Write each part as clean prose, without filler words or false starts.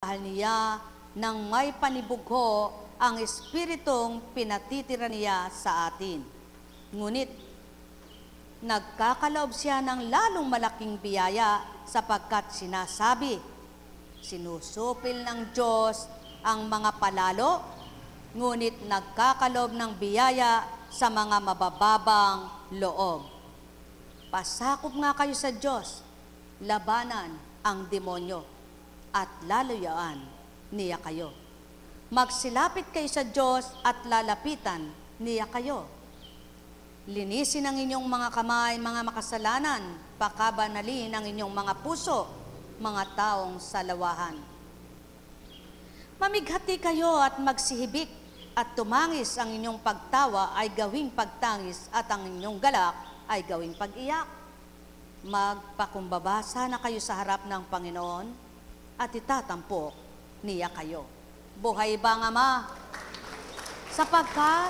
Mahal niya nang may panibugho ang Espiritong pinatitira niya sa atin. Ngunit, nagkakaloob siya ng lalong malaking biyaya sapagkat sinasabi, sinusupil ng Diyos ang mga palalo, ngunit nagkakaloob ng biyaya sa mga mabababang loob. Pasakop nga kayo sa Diyos, labanan ang demonyo, at lalayaan niya kayo. Magsilapit kayo sa Diyos at lalapitan niya kayo. Linisin ang inyong mga kamay, mga makasalanan, pakabanalin ang inyong mga puso, mga taong salawahan. Mamighati kayo at magsihibik at tumangis, ang inyong pagtawa ay gawing pagtangis at ang inyong galak ay gawing pag-iyak. Magpakumbaba sana kayo sa harap ng Panginoon at itatampok niya kayo. Buhay bang Ama? Sapagkat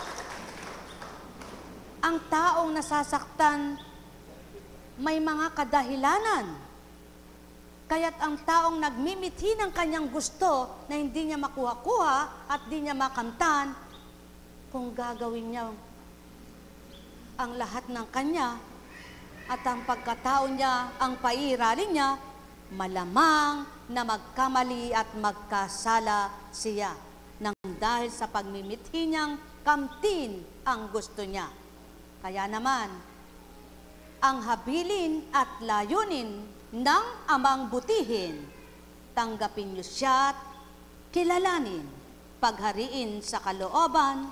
ang taong nasasaktan may mga kadahilanan. Kaya't ang taong nagmimithi ng kanyang gusto na hindi niya makuha-kuha at di niya makamtan, kung gagawin niya ang lahat ng kanya at ang pagkatao niya, ang pairalin niya, malamang na magkamali at magkasala siya nang dahil sa pagmimithi niyang kamtin ang gusto niya. Kaya naman, ang habilin at layunin ng Amang butihin, tanggapin niyo siya at kilalanin, paghariin sa kalooban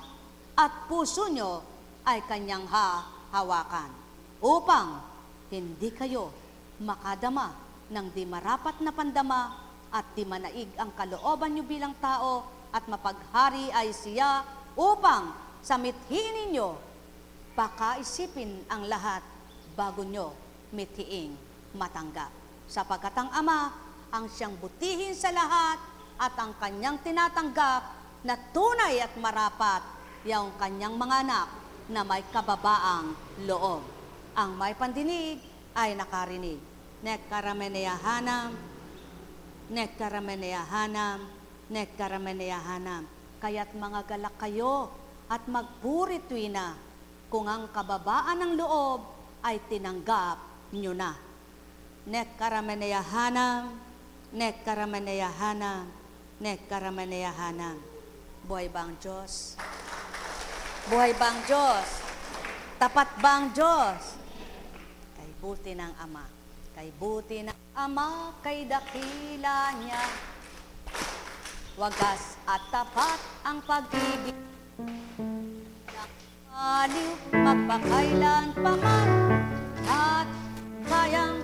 at puso niyo ay kanyang hahawakan upang hindi kayo makadama ng di marapat na pandama at di manaig ang kalooban niyo bilang tao at mapaghari ay siya upang sa mithiin ninyo, pakaisipin ang lahat bago nyo mithiing matanggap. Sapagkat ang Ama ang siyang butihin sa lahat at ang kanyang tinatanggap na tunay at marapat yung kanyang mga anak na may kababaang loob. Ang may pandinig ay nakarinig. Nekkarameneyahanam, nekkarameneyahanam, nekkarameneyahanam. Kaya't mga galak kayo at magpuri tuwina kung ang kababaan ng loob ay tinanggap nyo na. Nekkarameneyahanam, nekkarameneyahanam, nekkarameneyahanam. Buhay ba ang Diyos? Buhay ba ang Diyos? Tapat ba ang Diyos? Kay buti ng Ama. Kay buti ng Ama, kay dakila niya, wagas at tapat ang pag-ibig. Aliw, magpakailan pa man, at kayang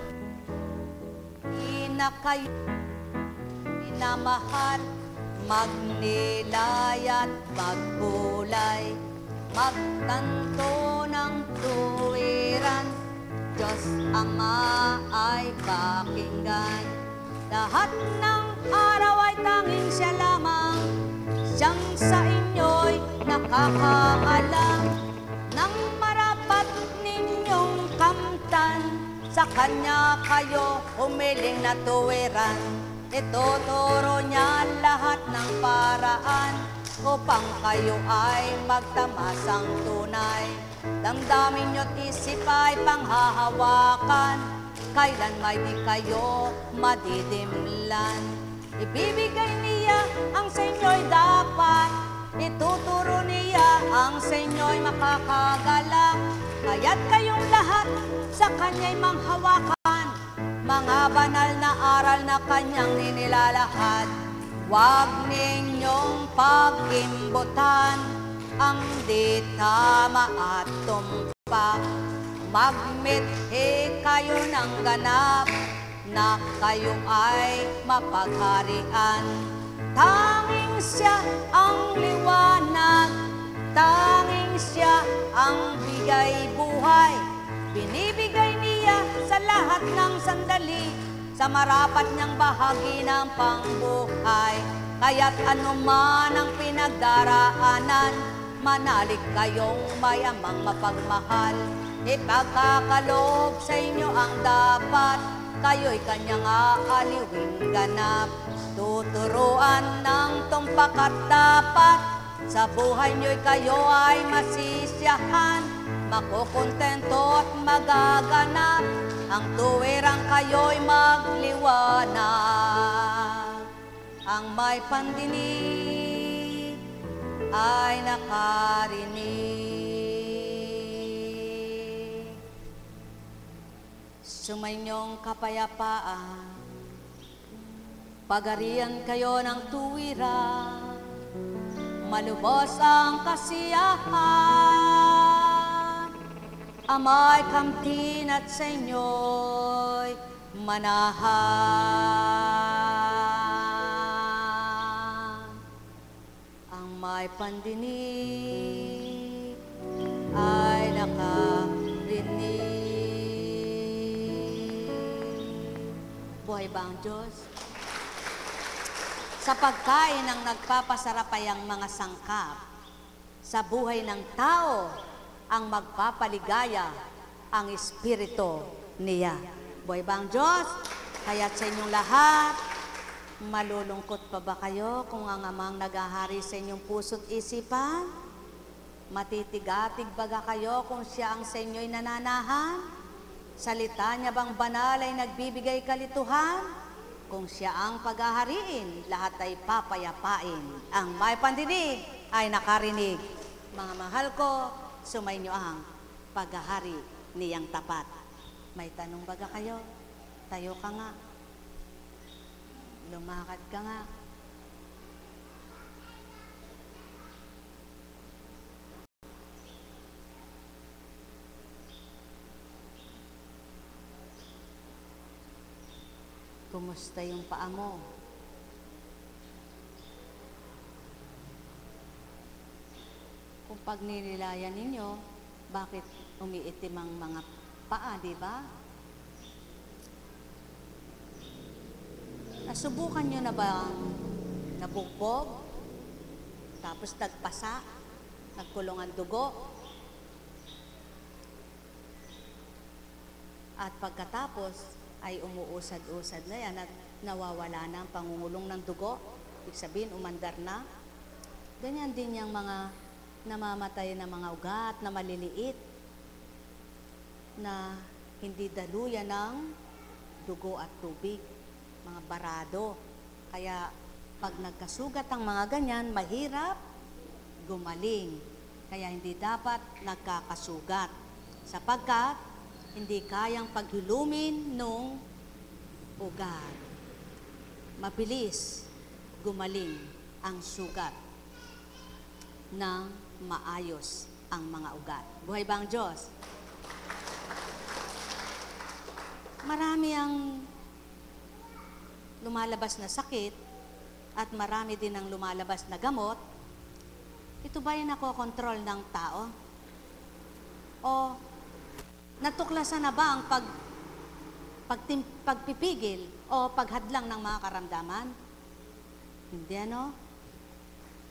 inakayo, minamahal, magnilay at magbulay, magtanto ng tuwiran. Diyos Ama ay pakinggan. Lahat ng araw ay tanging siya lamang, siyang sa inyo'y nakakaalam ng marapat ninyong kamtan. Sa Kanya kayo humiling na tuwiran, ituturo niya lahat ng paraan upang kayo ay magtamasang tunay. Damdamin nyo't isip ay panghahawakan, kailan may di kayo madidimlan. Ibibigay niya ang sa inyo'y dapat, ituturo niya ang sa inyo'y makakagalak. Kaya't kayong lahat sa Kanya'y manghawakan, mga banal na aral na Kanyang ninilalahad. Huwag ninyong pag-imbutan ang di tama at tumpak. Magmithi kayo ng ganap na kayo ay mapagharian. Tanging siya ang liwanag, tanging siya ang bigay buhay. Binibigay niya sa lahat ng sandali, sa marapat niyang bahagi ng pangbuhay. Kaya't anuman ang pinagdaraanan, manalig kayong may Amang mapagmahal. Ipagkakaloob sa inyo ang dapat, kayo'y Kanyang aaliwing ganap. tuturuan ng tumpak at dapat. Sa buhay niyo'y kayo ay masisiyahan, makukontento at magaganap, ang tuwirang kayo'y magliwanag. Ang may pandinig ay nakarinig. Sumainyong kapayapaan, pagarian kayo ng tuwirang, malubos ang kasiyahan. Amay kamtin at sa inyo'y manahan. Ang may pandinig ay nakarinig. Buhay ba ang Diyos? Sa pagkain ng nagpapasarap ay ang mga sangkap. Sa buhay ng tao, ang magpapaligaya, ang Espiritu niya. Buhay ba ang Diyos? Kaya't sa inyong lahat, malulungkot pa ba kayo kung ang amang naghahari sa inyong puso't isipan? Matitigatig baga kayo kung siya ang sa inyo'y nananahan? Salita niya bang banal ay nagbibigay kalituhan? Kung siya ang paghahariin, lahat ay papayapain. Ang may pandinig ay nakarinig. Mga mahal ko, sumainyo ang paghahari niyang tapat. May tanong baga kayo? Tayo ka nga. Lumakad ka nga. Kumusta yung paa mo? Kung pag ninilayan ninyo, bakit umiitim ang mga paa, di ba? Nasubukan nyo na ba nabugbog? Tapos nagpasa? Nagkulong ang dugo? At pagkatapos, ay umuusad-usad na yan at nawawala na ang pangungulong ng dugo. Ibig sabihin, umandar na. Ganyan din yung mga namamatay na mga ugat na maliliit na hindi daluyan ng dugo at tubig, mga barado. Kaya pag nagkasugat ang mga ganyan, mahirap gumaling. Kaya hindi dapat nagkakasugat sapagkat hindi kayang paghilumin nung ugat. Mabilis gumaling ang sugat nang maayos ang mga ugat. Buhay ba ang Diyos? Marami ang lumalabas na sakit at marami din ang lumalabas na gamot. Ito ba yung nakokontrol ng tao? O natuklasan na ba ang pagpipigil o paghadlang ng mga karamdaman? Hindi, ano?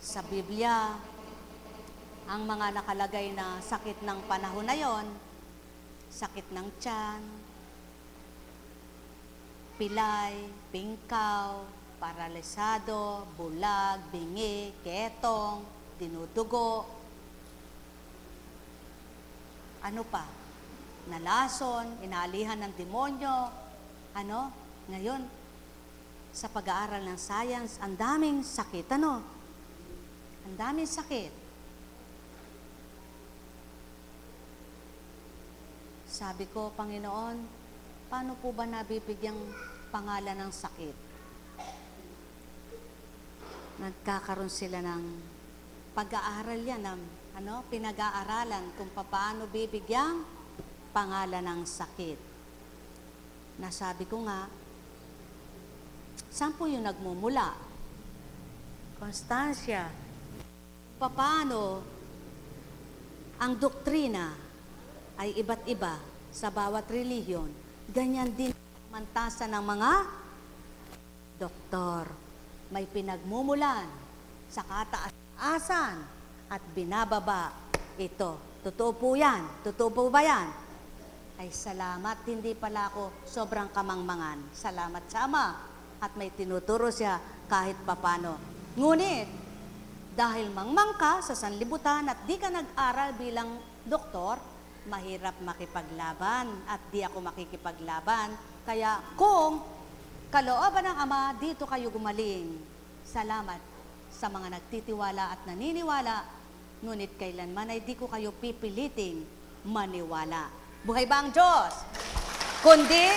Sa Biblia, ang mga nakalagay na sakit ng panahon na yon, sakit ng tiyan, pilay, pingkaw, paralisado, bulag, bingi, ketong, dinudugo, ano pa? Nalason, inaalihan ng demonyo, ano? Ngayon, sa pag-aaral ng science, ang daming sakit, ano? Ang daming sakit. Sabi ko, Panginoon, paano po ba nabibigyang pangalan ng sakit? Nagkakaroon sila ng pag-aaral yan, ng pinag-aaralan kung paano bibigyang pangalan ng sakit. Nasabi ko nga, saan po yung nagmumula? Konstansya. Paano ang doktrina ay iba't iba sa bawat relihiyon, ganyan din mantasan ng mga doktor. May pinagmumulan sa kataasan at binababa ito. Totoo po yan? Totoo po ba yan? Ay salamat, hindi pala ako sobrang kamangmangan. Salamat sa Ama at may tinuturo siya kahit papano. Ngunit, dahil mangmang ka sa sanlibutan at di ka nag-aral bilang doktor, mahirap makipaglaban at di ako makikipaglaban. Kaya kung kalooban ng Ama, dito kayo gumaling. Salamat sa mga nagtitiwala at naniniwala, ngunit kailanman ay di ko kayo pipiliting maniwala. Buhay ba ang Diyos? Kundi,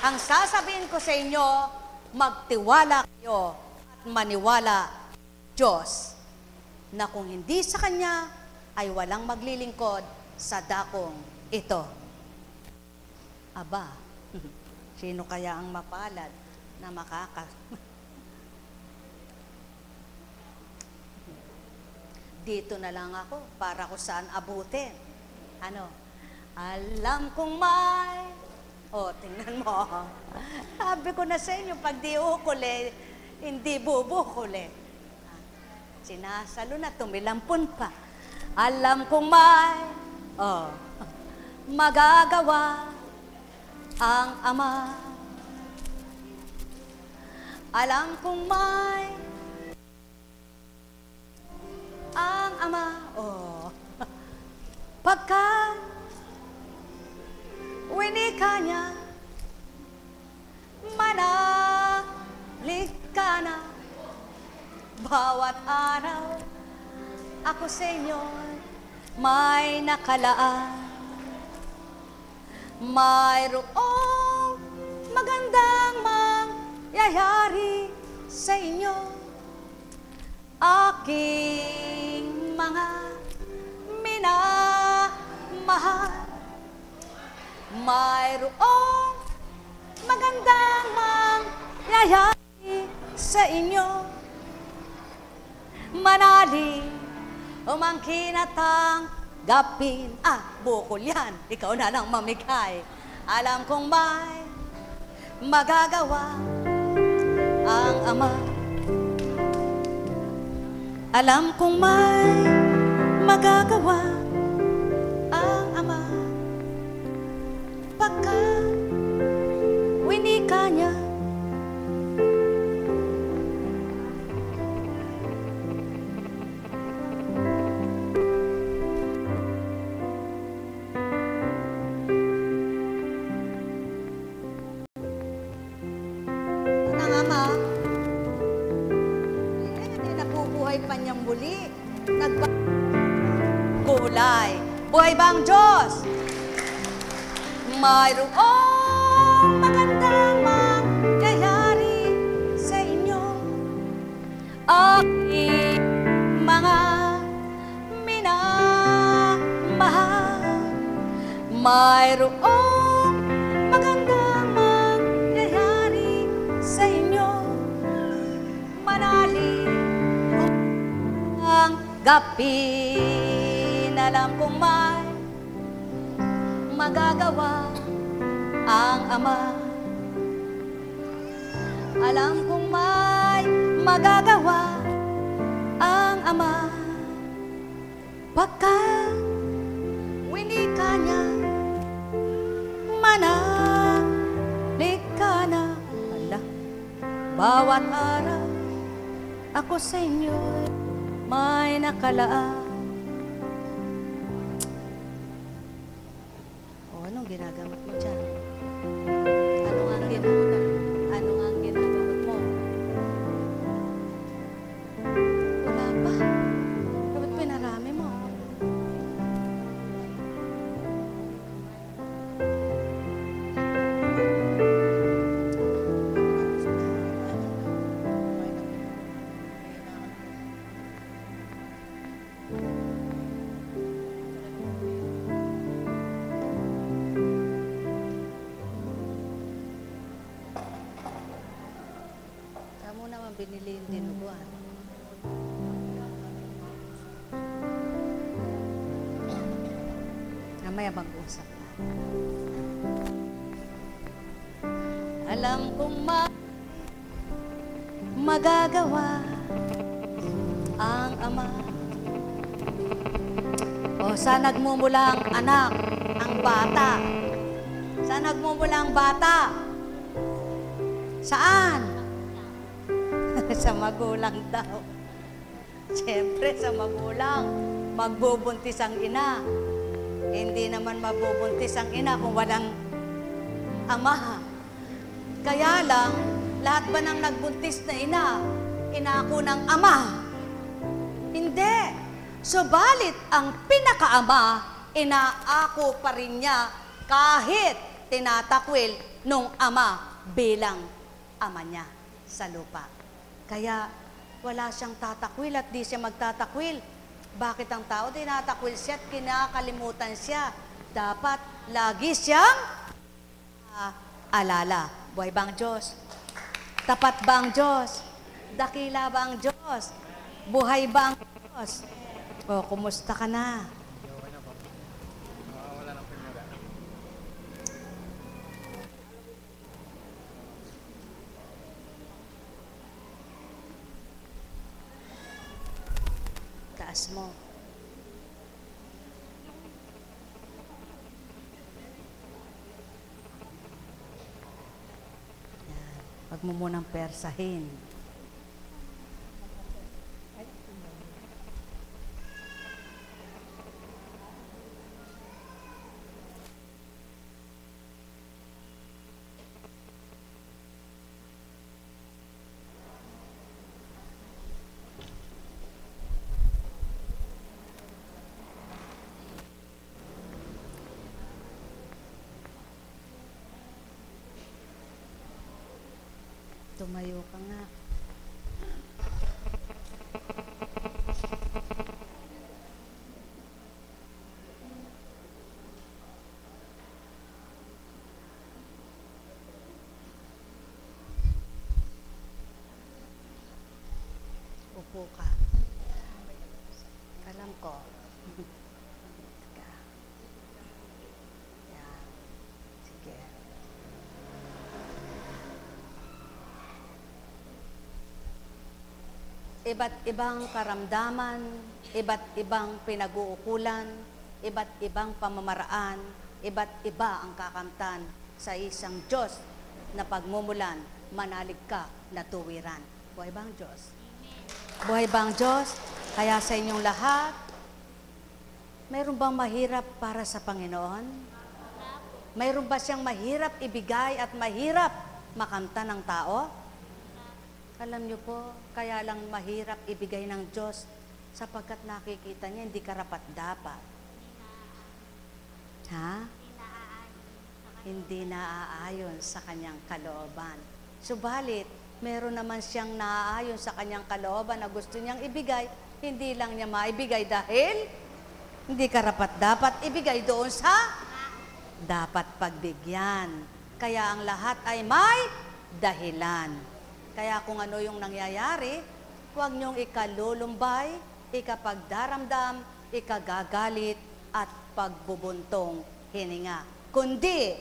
ang sasabihin ko sa inyo, magtiwala kayo at maniwala Diyos, na kung hindi sa Kanya, ay walang maglilingkod sa dakong ito. Aba, sino kaya ang mapalad na Dito na lang ako para kung saan abutin. Ano? Alam kong may... tingnan mo. Sabi ko na sa inyo, pag di ukuli, hindi bubukuli. Sinasalo na, tumilampun pa. Alam kong may magagawa ang Ama. Alam kong may ang Ama. Pagka winika niya, manalik ka na. Bawat araw, ako sa inyo may nakalaan. Mayroong magandang mangyayari sa inyo. Aking mga minamahal. Mayroong magandang mangyayari sa inyo. Manali, umangkin at tanggapin. Bukol yan. Ikaw na lang mamigay. Alam kong may magagawa ang Ama. Alam kong may magagawa ang Ama. Pagka winika niya, kulay. Buhay ba ang Diyos? Mayroong magandang mangyayari sa inyo. Aking mga minamahal. Mayroong magandang mangyayari sa inyo. Manali ang gapin. Alam kong may magagawa ang Ama. Alam kong may magagawa ang Ama. Pagka winika niya, manalik ka na. Bawat araw, ako sa inyo may nakalaan. Anong ginagamot mo dyan? Ano nga ang ginagamot? Ano nga ang ginagamot mo? Wala pa. Dapat pinarami mo. Binili yung dinuguan. Namaya mag-usap na. Alam kong magagawa ang Ama. Saan nagmumula ang anak, ang bata? Saan nagmumula ang bata? Saan? Sa magulang daw. Siyempre, sa magulang, magbubuntis ang ina. Hindi naman mabubuntis ang ina kung walang ama. Kaya lang, lahat ba ng nagbuntis na ina, inako ng ama? Hindi. Subalit, ang pinakaama, inaako pa rin niya kahit tinatakwil nung ama bilang ama niya sa lupa. Kaya wala siyang tatakwil at di siya magtatakwil. Bakit ang tao tinatakwil siya at kinakalimutan siya? Dapat lagi siyang alala. Buhay ba ang Diyos? Tapat ba ang Diyos? Dakila ba ang Diyos? Buhay ba ang Diyos? O, kumusta ka na? Taas mo. Yan. Huwag mo munang persahin. Tumayo ka nga. Upo ka. Alam ko. Teka. Yan. Sige. Iba't ibang karamdaman, iba't ibang pinag-uukulan, iba't ibang pamamaraan, iba't iba ang kakamtan sa isang Diyos na pagmumulan, manalig ka na tuwiran. Buhay ba ang Diyos? Buhay ba ang Diyos? Kaya sa inyong lahat, mayroon bang mahirap para sa Panginoon? Mayroon ba siyang mahirap ibigay at mahirap makamtan ng tao? Alam niyo po, kaya lang mahirap ibigay ng Diyos sapagkat nakikita niya hindi karapat-dapat. Ha? Hindi naaayon sa kanyang kalooban. Subalit, meron naman siyang naaayon sa kanyang kalooban na gusto niyang ibigay, hindi lang niya maibigay dahil hindi karapat-dapat ibigay doon sa dapat pagbigyan. Kaya ang lahat ay may dahilan. Kaya kung ano yung nangyayari, huwag niyong ikalulumbay, ikapagdaramdam, ikagagalit, at pagbubuntong hininga. Kundi,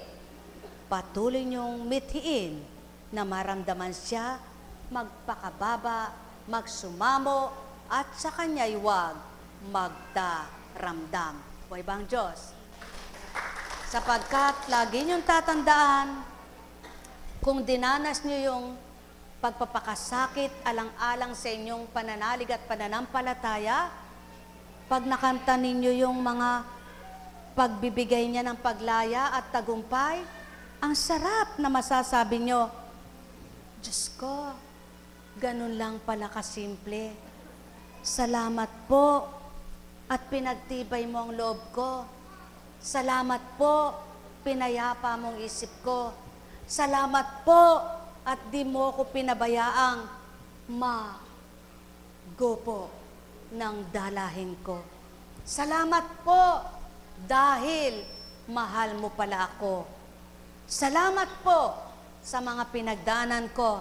patuloy niyong mithiin na maramdaman siya, magpakababa, magsumamo, at sa kanya'y huwag magdaramdam. Buhay ba ang Diyos? Sapagkat lagi niyong tatandaan, kung dinanas niyo yung pagpapakasakit alang-alang sa inyong pananalig at pananampalataya, pag nakanta ninyo yung mga pagbibigay niya ng paglaya at tagumpay, ang sarap na masasabi nyo, Diyos ko, ganun lang pala kasimple. Salamat po at pinagtibay mo ang loob ko. Salamat po, pinayapa mong isip ko. Salamat po, at di mo ko pinabayaang magopo ng dalahin ko. Salamat po dahil mahal mo pala ako. Salamat po sa mga pinagdaanan ko.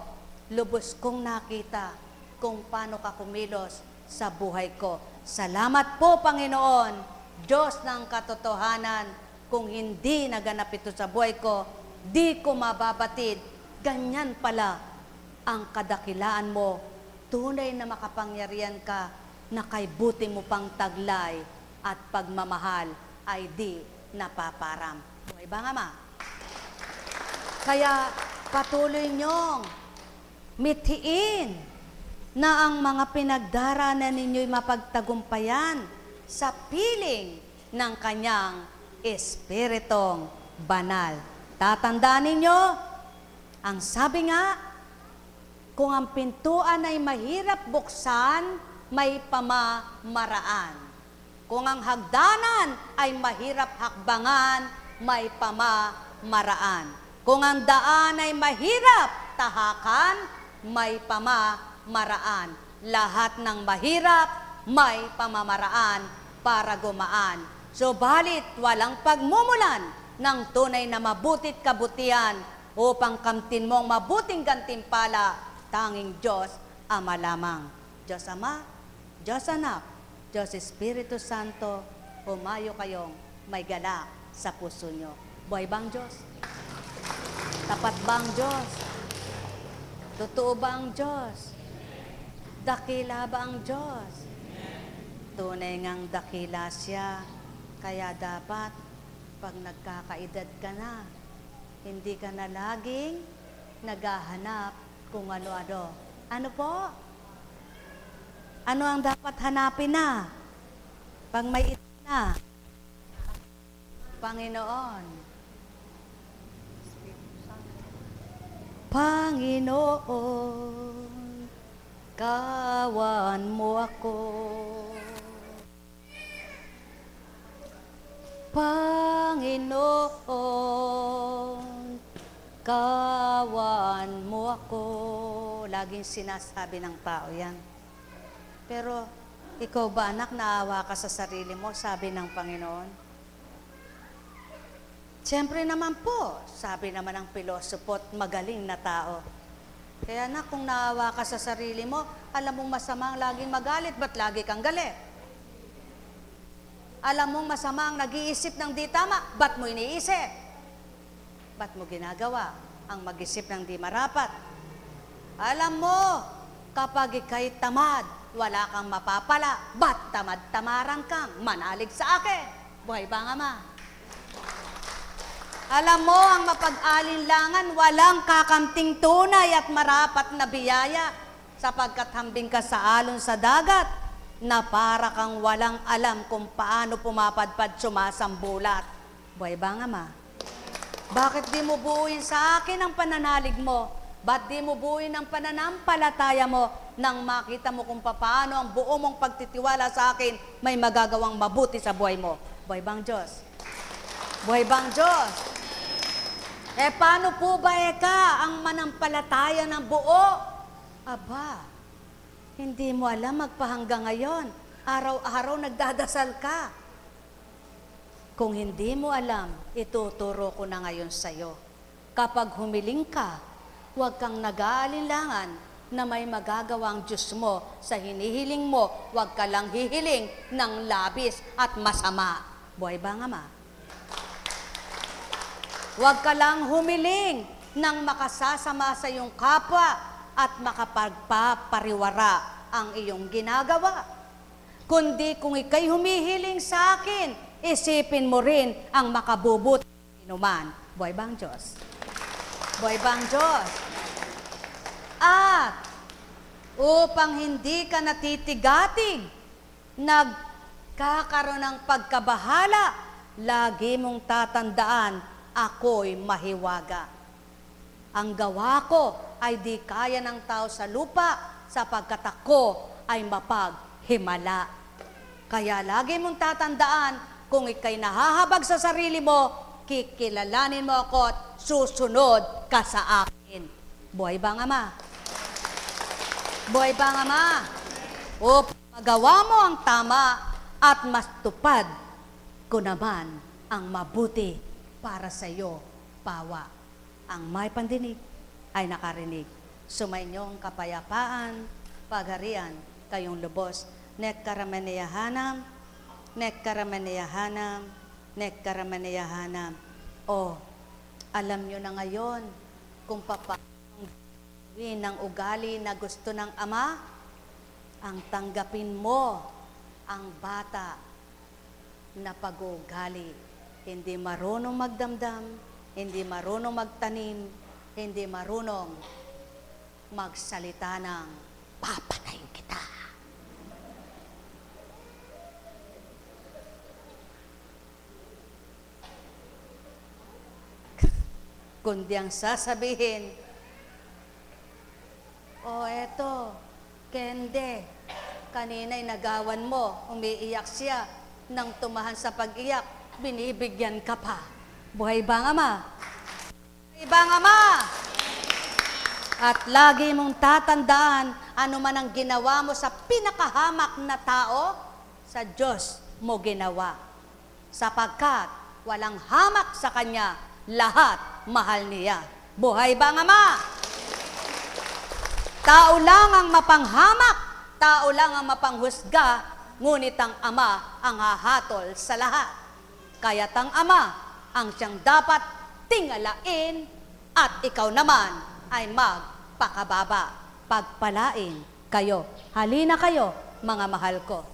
Lubos kong nakita kung paano ka kumilos sa buhay ko. Salamat po, Panginoon, Diyos ng katotohanan. Kung hindi naganap ito sa buhay ko, di ko mababatid. Ganyan pala ang kadakilaan mo. Tunay na makapangyarihan ka na kay buti mo pang taglay at pagmamahal ay di napaparam. Buhay ba nga, Ma? Kaya patuloy niyong mithiin na ang mga pinagdaraanan ninyo'y mapagtagumpayan sa piling ng kanyang Espiritong banal. Tatandaan ninyo, ang sabi nga, kung ang pintuan ay mahirap buksan, may pamamaraan. Kung ang hagdanan ay mahirap hakbangan, may pamamaraan. Kung ang daan ay mahirap tahakan, may pamamaraan. Lahat ng mahirap, may pamamaraan para gumaan. Subalit, walang pagmumulan ng tunay na mabutit kabutihan upang kamtin mo ang mabuting gantimpala, tanging Diyos Ama lamang. Diyos Ama, Diyos Anak, Diyos Espiritu Santo, humayo kayong may galak sa puso nyo. Buhay ba ang Diyos? Tapat ba ang Diyos? Totoo ba ang Diyos? Dakila ba ang Diyos? Tunay ngang dakila siya. Kaya dapat, pag nagkakaedad ka na, hindi ka na laging naghahanap kung ano-ano. Ano po? Ano ang dapat hanapin na? Pag may edad na? Panginoon. Panginoon, kawan mo ako. Panginoon, kawan mo ako. Laging sinasabi ng tao yan. Pero ikaw ba anak, naawa ka sa sarili mo, sabi ng Panginoon? Siyempre naman po, sabi naman ng pilosopo at magaling na tao. Kaya na kung naawa ka sa sarili mo, alam mong masamang laging magalit, ba't lagi kang galit? Alam mong masamang nag-iisip ng di tama, ba't mo iniisip? Ba't mo ginagawa ang mag-isip ng di marapat? Alam mo, kapag ika'y tamad, wala kang mapapala, ba't tamad-tamaran kang manalig sa akin? Buhay ba nga ma? Alam mo, ang mapag-alinlangan, walang kakamting tunay at marapat na biyaya, sapagkat hambing ka sa alon sa dagat, na para kang walang alam kung paano pumapadpad sumasambulat. Buhay ba nga ma? Bakit di mo buuin sa akin ang pananalig mo? Ba't di mo buuin ang pananampalataya mo nang makita mo kung paano ang buo mong pagtitiwala sa akin may magagawang mabuti sa buhay mo? Buhay bang Diyos? Buhay bang Diyos? Paano po ba ang manampalataya ng buo? Aba, hindi mo alam magpahanggang ngayon. Araw-araw nagdadasal ka. Kung hindi mo alam, ituturo ko na ngayon sa'yo. Kapag humiling ka, huwag kang nag-aalinlangan na may magagawa ang Diyos mo sa hinihiling mo. Huwag ka lang hihiling ng labis at masama. Buhay ba nga ma? Huwag ka lang humiling ng makasasama sa iyong kapwa at makapagpapariwara ang iyong ginagawa. Kundi kung ika'y humihiling sa akin, isipin mo rin ang makabubuti inuman. Buhay bang Diyos? Buhay bang Diyos? At upang hindi ka natitigatig, nagkakaroon ng pagkabahala, lagi mong tatandaan, ako'y mahiwaga. Ang gawa ko ay di kaya ng tao sa lupa, sapagkat ako ay mapaghimala. Kaya lagi mong tatandaan, kung ika'y nahahabag sa sarili mo, kikilalanin mo ako at susunod ka sa akin. Buhay ba nga ma? Buhay ba nga ma? Upang magawa mo ang tama at mas tupad ko naman ang mabuti para sa iyo, pawa. Ang may pandinig ay nakarinig. Sumainyong kapayapaan, pagharian, kayong lubos. Nekkaramaniyahanam, nekkaramaniyahanam, nekkaramaniyahanam. O, alam nyo na ngayon kung paano gawin ng ugali na gusto ng Ama, ang tanggapin mo ang bata na pag-uugali. Hindi marunong magdamdam, hindi marunong magtanim, hindi marunong magsalita ng papatayin kita. Kundi ang sasabihin, "O eto, Kende, kanina'y nagawan mo, umiiyak siya, nang tumahan sa pag-iyak, binibigyan ka pa. Buhay ba ang Ama? Buhay ba ang Ama?" At lagi mong tatandaan, ano man ang ginawa mo sa pinakahamak na tao, sa Diyos mo ginawa. Sapagkat walang hamak sa Kanya, lahat mahal niya. Buhay ba ang Ama? Tao lang ang mapanghamak, tao lang ang mapanghusga, ngunit ang Ama ang hahatol sa lahat. Kaya't ang Ama ang siyang dapat tingalain at ikaw naman ay magpakababa. Pagpalain kayo. Halina kayo, mga mahal ko.